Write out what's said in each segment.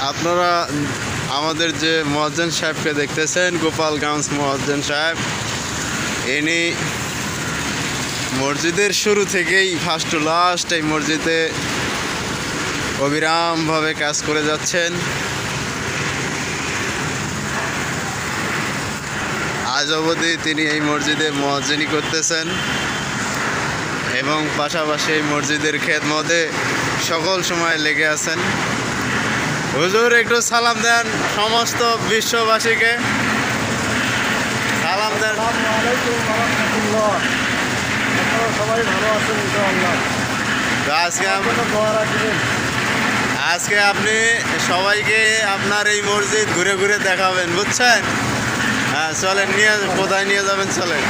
আপনারা আমাদের যে মুয়াজ্জিন সাহেবকে দেখতেছেন, গোপালগঞ্জ মুয়াজ্জিন সাহেব, ইনি মসজিদের শুরু থেকেই ফার্স্ট টু লাস্ট এই মসজিদে অবিরামভাবে কাজ করে যাচ্ছেন। আজ অবধি তিনি এই মসজিদে মুয়াজ্জিনি করতেছেন এবং পাশাপাশি এই মসজিদের খেদমতে সকল সময় লেগে আছেন। হুজুর একটু সালাম দেন সমস্ত বিশ্ববাসীকে, সালাম দেন। সবাই ভালো আছেন ইনশাআল্লাহ। আজকে আপনি সবাইকে আপনার এই মসজিদ ঘুরে ঘুরে দেখাবেন, বুঝছেন? হ্যাঁ চলেন, কোথায় নিয়ে যাবেন চলেন।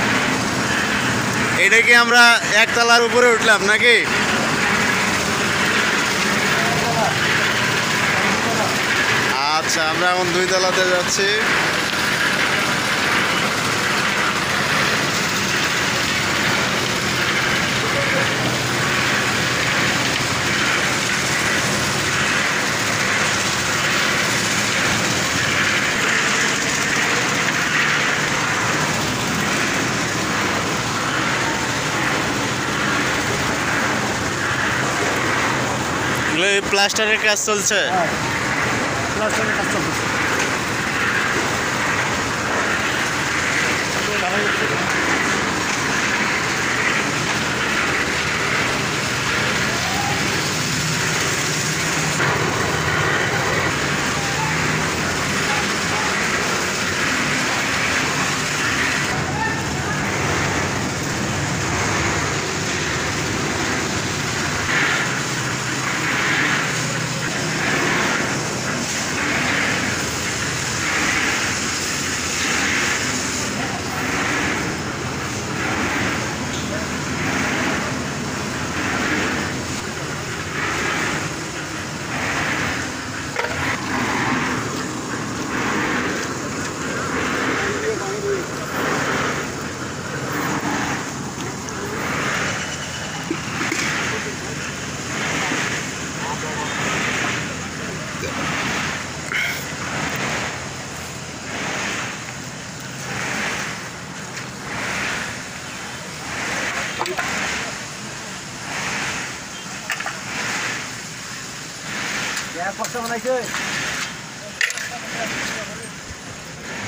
এটা কি আমরা একতলার উপরে উঠলাম নাকি? আচ্ছা, আমরা এখন 2 তলাতে যাচ্ছি। প্লাস্টারের কাজ চলছে। প্লাস্টারের কাজ চলছে।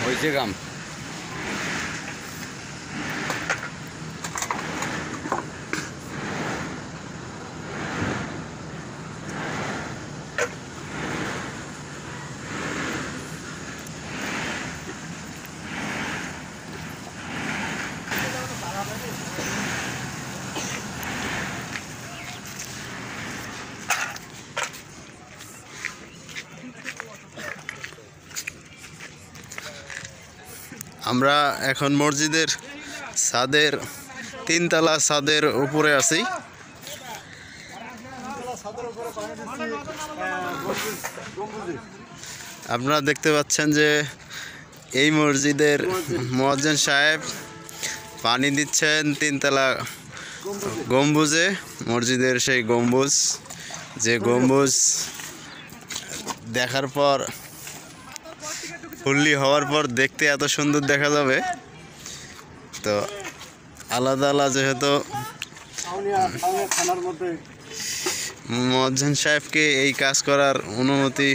হয়েছে কাম। আমরা এখন মসজিদের ছাদের 3 তলা ছাদের উপরে আছি। আপনারা দেখতে পাচ্ছেন যে এই মসজিদের মুয়াজ্জিন সাহেব পানি দিচ্ছেন 3 তলা গম্বুজে। মসজিদের সেই গম্বুজ, যে গম্বুজ দেখার পর ফুললি হওয়ার পর দেখতে এত সুন্দর দেখা যাবে। তো আলাদা আলাদা যেহেতু মুয়াজ্জিন সাহেবকে এই কাজ করার অনুমতি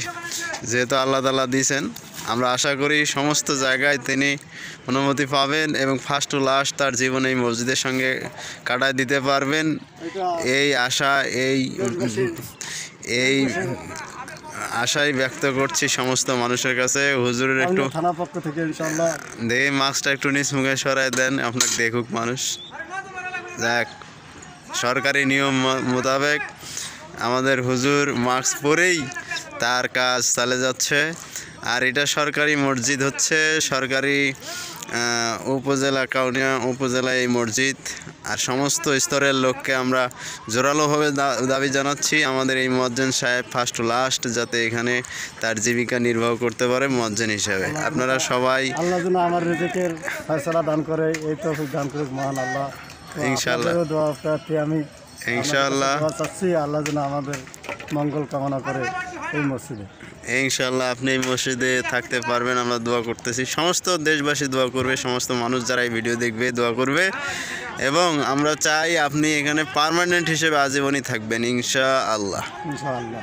যেহেতু আল্লাহ তাআলা দিয়েছেন, আমরা আশা করি সমস্ত জায়গায় তিনি অনুমতি পাবেন এবং ফার্স্ট টু লাস্ট তার জীবন এই মসজিদের সঙ্গে কাটায় দিতে পারবেন এই আশা, এই আশাই ব্যক্ত করছি সমস্ত মানুষের কাছে। হুজুরের একটু থানা পক্ষ থেকে ইনশাআল্লাহ দেখি মাস্কটা একটু নিজ মুখে সরাই দেন, আপনাকে দেখুক মানুষ। যাক, সরকারি নিয়ম মোতাবেক আমাদের হুজুর মাস্ক পরেই তার কাজ চালিয়ে যাচ্ছে। আর এটা সরকারি মসজিদ, হচ্ছে সরকারি উপজেলা, কাউনিয়া উপজেলায় এই মসজিদ। আর সমস্ত স্তরের লোককে আমরা জোরালোভাবে দাবি জানাচ্ছি আমাদের এই মুয়াজ্জিন সাহেব ফার্স্ট টু লাস্ট যাতে এখানে তার জীবিকা নির্বাহ করতে পারে মুয়াজ্জিন হিসেবে। আপনারা সবাই আল্লাহ যেন আমার রিজিকের ফয়সালা দান করে, এই তৌফিক দান করুক মহান আল্লাহ। ইনশাআল্লাহ দোয়া প্রার্থী আমি ইনশাআল্লাহ চাচ্ছি আল্লাহ যেন আমাদের মঙ্গল কামনা করে এই মসজিদে। ইনশাল্লাহ আপনি এই মসজিদে থাকতে পারবেন, আমরা দোয়া করতেছি। সমস্ত দেশবাসী দোয়া করবে, সমস্ত মানুষ যারা এই ভিডিও দেখবে দোয়া করবে, এবং আমরা চাই আপনি এখানে পার্মানেন্ট হিসেবে আজীবনই থাকবেন ইনশাআল্লাহ। ইনশাআল্লাহ।